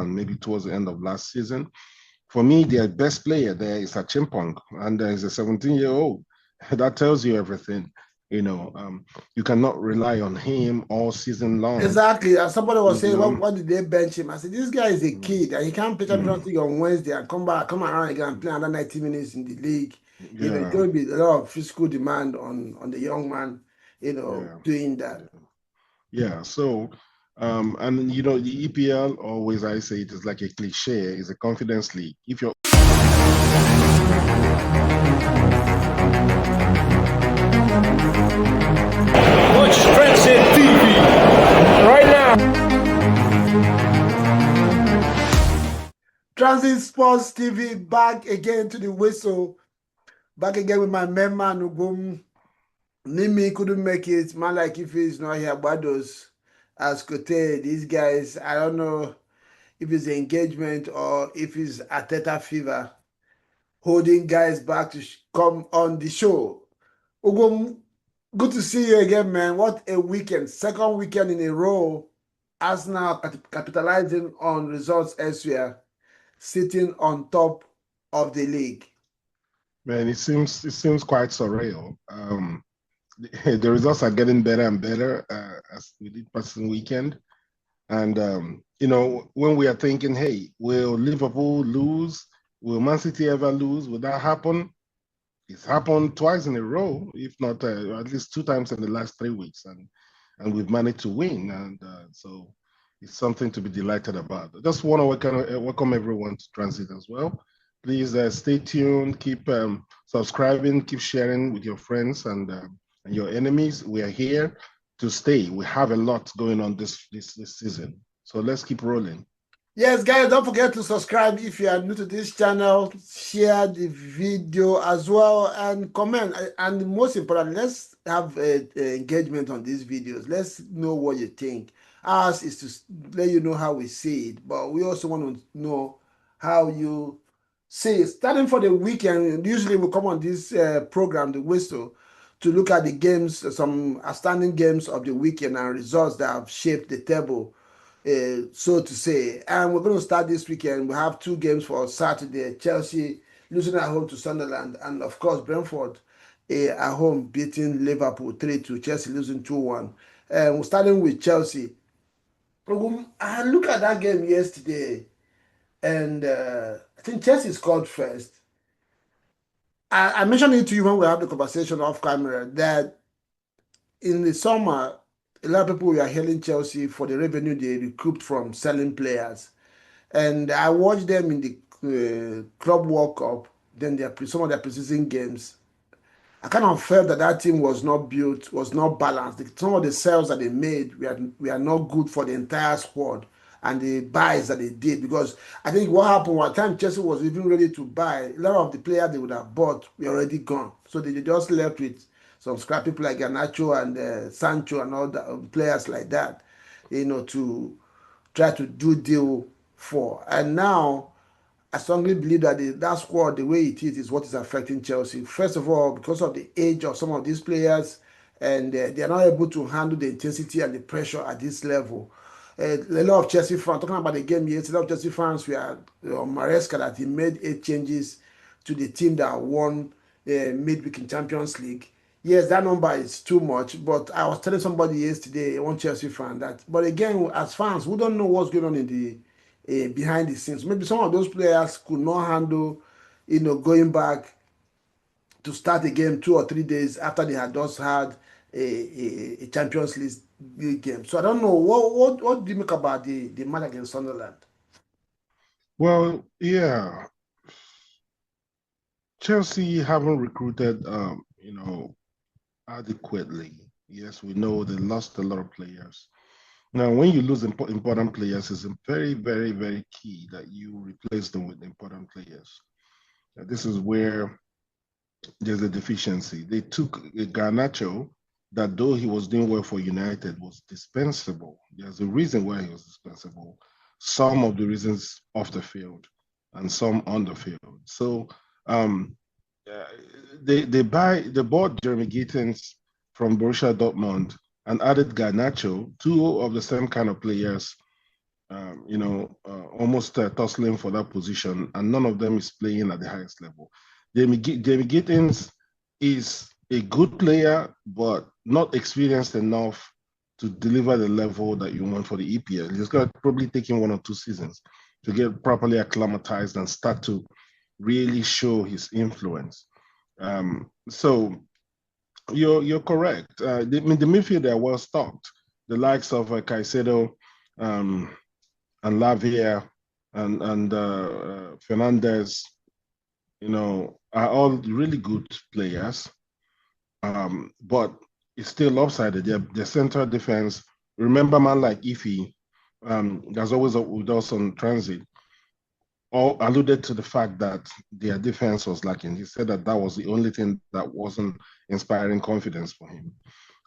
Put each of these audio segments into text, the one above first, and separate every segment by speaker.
Speaker 1: Sunderland, maybe towards the end of last season. For me, their best player there is a Chimpong, and he's a 17-year-old. That tells you everything. You cannot rely on him all season long.
Speaker 2: Exactly. As somebody was saying, what did they bench him? I said, this guy is a kid, and he can't play Champions League on Wednesday and come around again and play another 90 minutes in the league. It's going to be a lot of physical demand on the young man, doing that.
Speaker 1: Yeah. So, and the EPL, always I say it is like a cliche, is a confidence league. If you're
Speaker 3: watch Tranzeet TV right now.
Speaker 2: Tranzeet Sports TV back again to the whistle. Back again with my main man Ugum. Nimi couldn't make it. Man like if he's not here, Bados as Kote. These guys, I don't know if it's engagement or if it's Ateta fever holding guys back to come on the show. Ugum, good to see you again, man. What a weekend. Second weekend in a row. Arsenal capitalizing on results elsewhere, sitting on top of the league.
Speaker 1: Man, it seems quite surreal. The results are getting better and better as we did passing weekend. And, when we are thinking, hey, will Liverpool lose? Will Man City ever lose? Will that happen? It's happened twice in a row, if not at least 2 times in the last 3 weeks. And we've managed to win. And so it's something to be delighted about. I just want to welcome everyone to Tranzeet as well. Please stay tuned, keep subscribing, keep sharing with your friends and your enemies. We are here to stay. We have a lot going on this season. So let's keep rolling.
Speaker 2: Yes, guys, don't forget to subscribe if you are new to this channel. Share the video as well and comment. And most importantly, let's have engagement on these videos. Let's know what you think. Ours is to let you know how we see it, but we also want to know how you see it. Starting for the weekend, usually we come on this program, The Whistle, to look at the games, some outstanding games of the weekend and results that have shaped the table, so to say. And we're going to start this weekend. We have 2 games for Saturday. Chelsea losing at home to Sunderland, and of course Brentford at home beating Liverpool 3-2. Chelsea losing 2-1. We're starting with Chelsea. I look at that game yesterday, and I think Chelsea scored first. I mentioned it to you when we have the conversation off camera that in the summer, a lot of people were hailing Chelsea for the revenue they recouped from selling players. And I watched them in the Club World Cup, then some of their preseason games. I kind of felt that team was not built, was not balanced. Some of the sales that they made were not good for the entire squad and the buys that they did, because I think what happened one time Chelsea was even ready to buy, a lot of the players they would have bought were already gone. So they just left with some scrap people like Garnacho and Sancho and all the players like that, to try to do deal for. And now I strongly believe that that squad, the way it is what is affecting Chelsea. First of all, because of the age of some of these players, and they are not able to handle the intensity and the pressure at this level. A lot of Chelsea fans, talking about the game yesterday, a lot of Chelsea fans were on Maresca that he made 8 changes to the team that won midweek in Champions League. Yes, that number is too much, but I was telling somebody yesterday, one Chelsea fan, that, but again, as fans, we don't know what's going on in the behind the scenes. Maybe some of those players could not handle, going back to start the game 2 or 3 days after they had just had a Champions League game. So I don't know what do you make about the match against Sunderland?
Speaker 1: Well, yeah, Chelsea haven't recruited, adequately. Yes, we know they lost a lot of players. Now, when you lose important players, it's very, very, very key that you replace them with important players. This is where there's a deficiency. They took a Garnacho that, though he was doing well for United, was dispensable. There's a reason why he was dispensable. Some of the reasons off the field and some on the field. So they bought Jeremy Gittins from Borussia Dortmund and added Garnacho, 2 of the same kind of players almost tussling for that position, and none of them is playing at the highest level. Jamie Gittins is a good player, but not experienced enough to deliver the level that you want for the EPL. He's got probably taking 1 or 2 seasons to get properly acclimatized and start to really show his influence. So you're correct. The midfield are well stocked. The likes of Caicedo and Lavia and Fernandez, are all really good players. But it's still lopsided. The central defense. Remember, man like Ify, there's always with us on Tranzeet, all alluded to the fact that their defense was lacking. He said that was the only thing that wasn't inspiring confidence for him,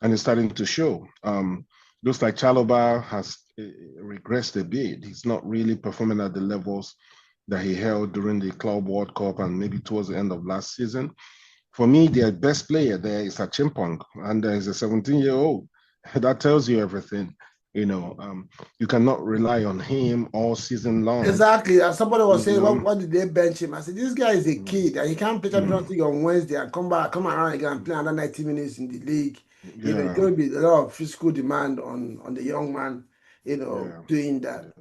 Speaker 1: and it's starting to show. Looks like Chalobah has regressed a bit. He's not really performing at the levels that he held during the Club World Cup and maybe towards the end of last season. For me, their best player there is Achimpong, and he's a 17-year-old. That tells you everything. You cannot rely on him all season long.
Speaker 2: Exactly. And somebody was saying, what did they bench him? I said, this guy is a kid, and he can't play Champions League on Wednesday and come around again and play another 90 minutes in the league. It's going to be a lot of physical demand on the young man, doing that.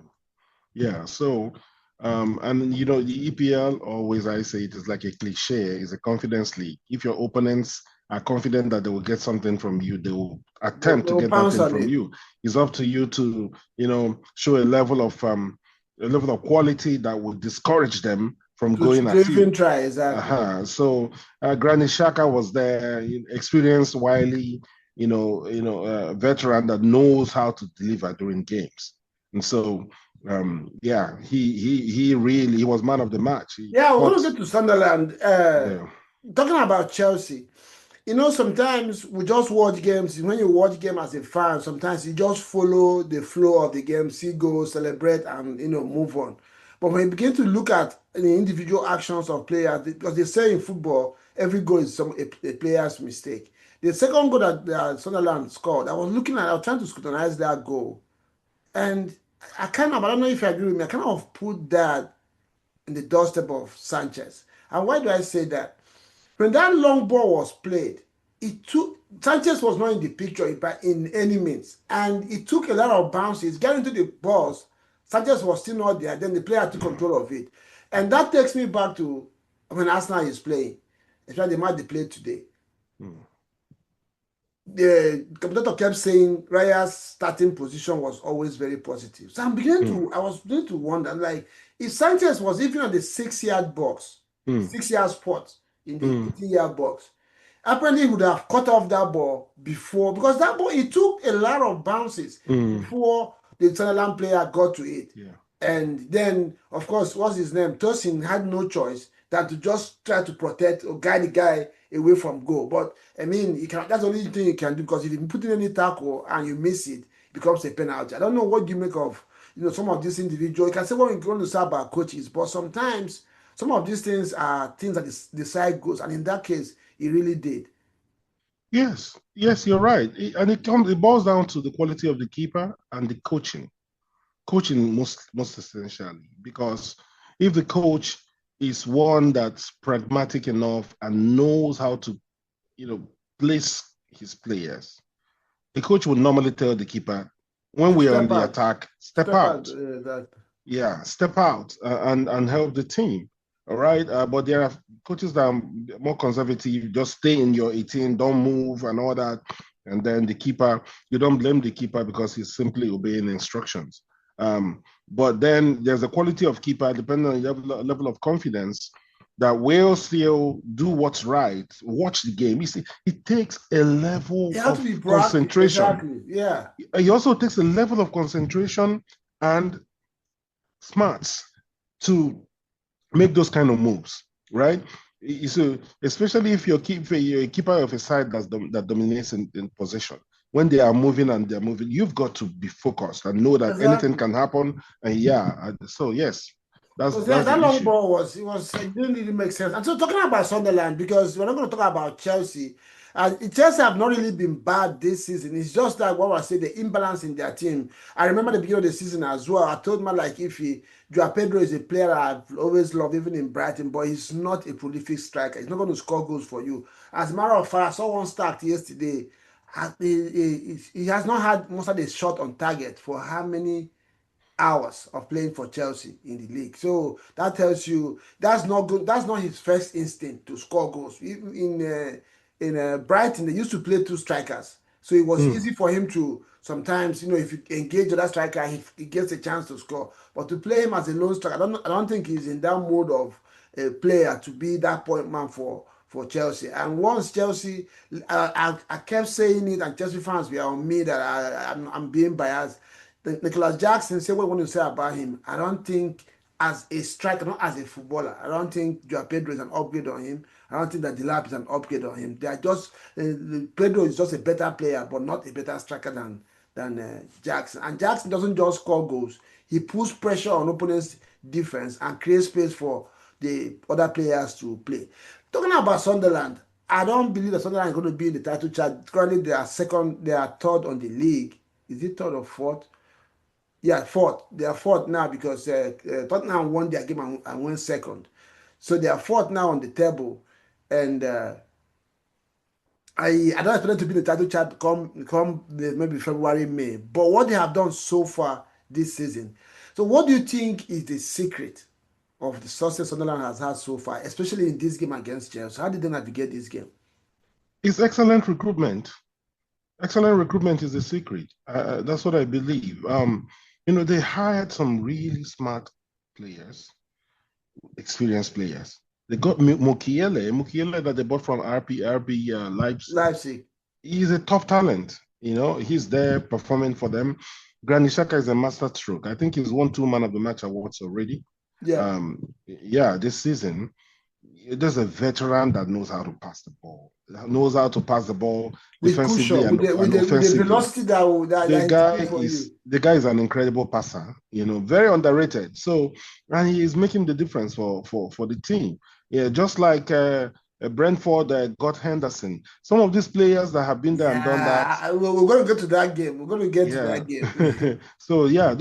Speaker 1: Yeah. So, and the EPL, always I say it is like a cliche, it's a confidence league. If your opponents are confident that they will get something from you, they will attempt to get that thing from you. It's up to you to, show a level of quality that will discourage them from going at you.
Speaker 2: Try, exactly.
Speaker 1: So Granit Xhaka was there, experienced, wily, veteran that knows how to deliver during games. And so he was man of the match.
Speaker 2: We're going to get to Sunderland. Talking about Chelsea, sometimes we just watch games. When you watch game as a fan, sometimes you just follow the flow of the game, see goals, celebrate, and move on. But when you begin to look at the individual actions of players, because they say in football, every goal is a player's mistake. The second goal that Sunderland scored, I was trying to scrutinize that goal, and I don't know if you agree with me, I kind of put that in the doorstep of Sanchez. And why do I say that? When that long ball was played, Sanchez was not in the picture in any means. And it took a lot of bounces, getting to the balls. Sanchez was still not there. Then the player took control of it. And that takes me back to when Arsenal is playing, especially the match they played today. The commentator kept saying Raya's starting position was always very positive. So I was beginning to wonder, like, if Sanchez was even on the 6-yard box, 6-yard spot in the 18-yard box, apparently he would have cut off that ball before, because that ball, it took a lot of bounces before the Sunderland player got to it.
Speaker 1: Yeah.
Speaker 2: And then, of course, what's his name? Tosin had no choice than to just try to protect or guide the guy away from goal. But I mean, that's the only thing you can do, because if you put in any tackle and you miss it, it becomes a penalty. I don't know what you make of some of these individuals. You can say what we're going to say about coaches, but sometimes some of these things are things that decide goals, and in that case, it really did.
Speaker 1: Yes, you're right. It boils down to the quality of the keeper and the coaching. Coaching most essentially, because if the coach is one that's pragmatic enough and knows how to, place his players, the coach would normally tell the keeper, when we are on the attack, step out. Step out and help the team. All right, but there are coaches that are more conservative. Just stay in your 18, don't move and all that. And then the keeper, you don't blame the keeper because he's simply obeying instructions. But then there's a quality of keeper, depending on the level of confidence, that will still do what's right, watch the game. You see, it takes a level of concentration.
Speaker 2: Exactly. Yeah.
Speaker 1: It also takes a level of concentration and smarts to make those kind of moves, right? So especially if you're a keeper of a side that dominates in possession. When they are moving, you've got to be focused and know that anything can happen. And so yes, that's
Speaker 2: that long ball it didn't really make sense. And so talking about Sunderland, because we're not going to talk about Chelsea, Chelsea have not really been bad this season. It's just like what I say, the imbalance in their team. I remember the beginning of the season as well. I told man like Joao Pedro is a player I've always loved, even in Brighton, but he's not a prolific striker. He's not going to score goals for you. As a matter of fact, I saw one stat yesterday. He has not had most of the shot on target for how many hours of playing for Chelsea in the league. So that tells you that's not good. That's not his first instinct to score goals. In Brighton, they used to play two strikers, so it was easy for him to sometimes, if you engage with that striker, he gets a chance to score. But to play him as a lone striker, I don't think he's in that mode of a player to be that point man for Chelsea. And once Chelsea, I kept saying it, and Chelsea fans were on me that I'm being biased. Nicholas Jackson said what I want to say about him. I don't think as a striker, not as a footballer, I don't think Joao Pedro is an upgrade on him. I don't think that Delap is an upgrade on him. They are just Pedro is just a better player, but not a better striker than Jackson. And Jackson doesn't just score goals; he puts pressure on opponents' defense and creates space for the other players to play. Talking about Sunderland, I don't believe that Sunderland is going to be in the title chart. Currently, they are third on the league. Is it third or fourth? Yeah, fourth. They are fourth now because Tottenham won their game and went second. So they are fourth now on the table. And I don't expect them to be in the title chart come maybe February, May. But what they have done so far this season. So what do you think is the secret of the success Sunderland has had so far, especially in this game against Chelsea? How did they navigate this game?
Speaker 1: It's excellent recruitment. Excellent recruitment is the secret. That's what I believe. They hired some really smart players, experienced players. They got Mukiele that they bought from RB Leipzig. He's a top talent. He's there performing for them. Granit Xhaka is a master stroke. I think he's won 2 Man of the Match awards already.
Speaker 2: Yeah.
Speaker 1: This season, there's a veteran that knows how to pass the ball. Defensively and offensively.
Speaker 2: The velocity
Speaker 1: the guy is an incredible passer, very underrated. So, and he is making the difference for the team. Yeah, just like Brentford got Henderson. Some of these players that have been there and done that.
Speaker 2: We're going to get to that game. We're going to get to that game.
Speaker 1: So yeah,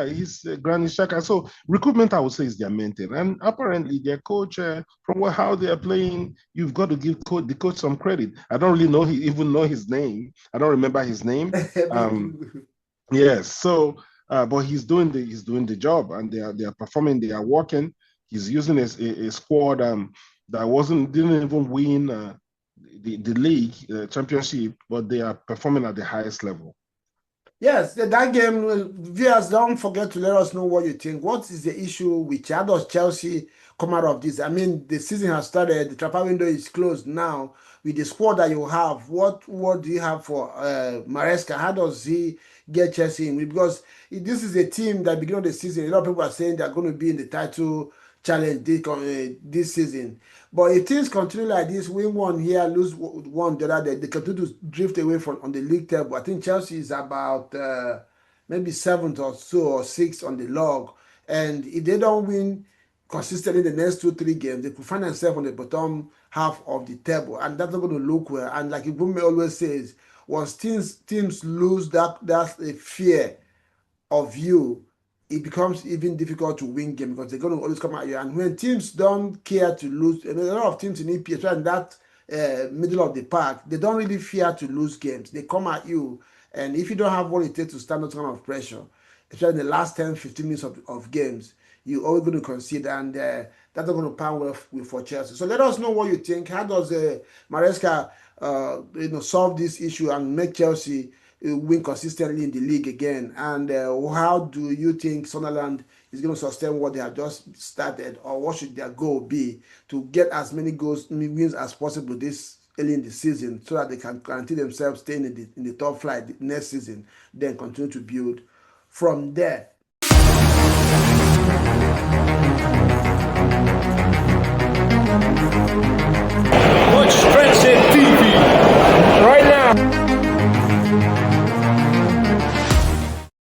Speaker 1: he's Granit Xhaka. So recruitment, I would say, is their main thing. And apparently their coach, from how they are playing, you've got to give the coach some credit. I don't really even know his name. I don't remember his name. Yes. So, but he's doing the job, and they are performing. They are working. He's using a squad that didn't even win the league championship, but they are performing at the highest level.
Speaker 2: Yes, that game, viewers, don't forget to let us know what you think. What is the issue with how does Chelsea come out of this? I mean, the season has started, the transfer window is closed now. With the squad that you have, what do you have for Maresca? How does he get Chelsea in? Because this is a team that beginning of the season, a lot of people are saying they're going to be in the title challenge this season. But if things continue like this, win one here, lose one the other day, they continue to drift away from on the league table. I think Chelsea is about maybe 7th or so or 6th on the log. And if they don't win consistently the next 2-3 games, they could find themselves on the bottom half of the table. And that's not going to look well. And like Ibume always says, once teams lose that fear of you, it becomes even difficult to win games because they're going to always come at you. And when teams don't care to lose, a lot of teams in EPL, in that middle of the park, they don't really fear to lose games. They come at you. And if you don't have what it takes to stand that kind of pressure, especially in the last 10-15 minutes of games, you're always going to concede. And that's not going to pan well for Chelsea. So let us know what you think. How does Maresca solve this issue and make Chelsea win consistently in the league again? And how do you think Sunderland is going to sustain what they have just started, or what should their goal be to get as many wins as possible this early in the season, so that they can guarantee themselves staying in the top flight next season, then continue to build from there?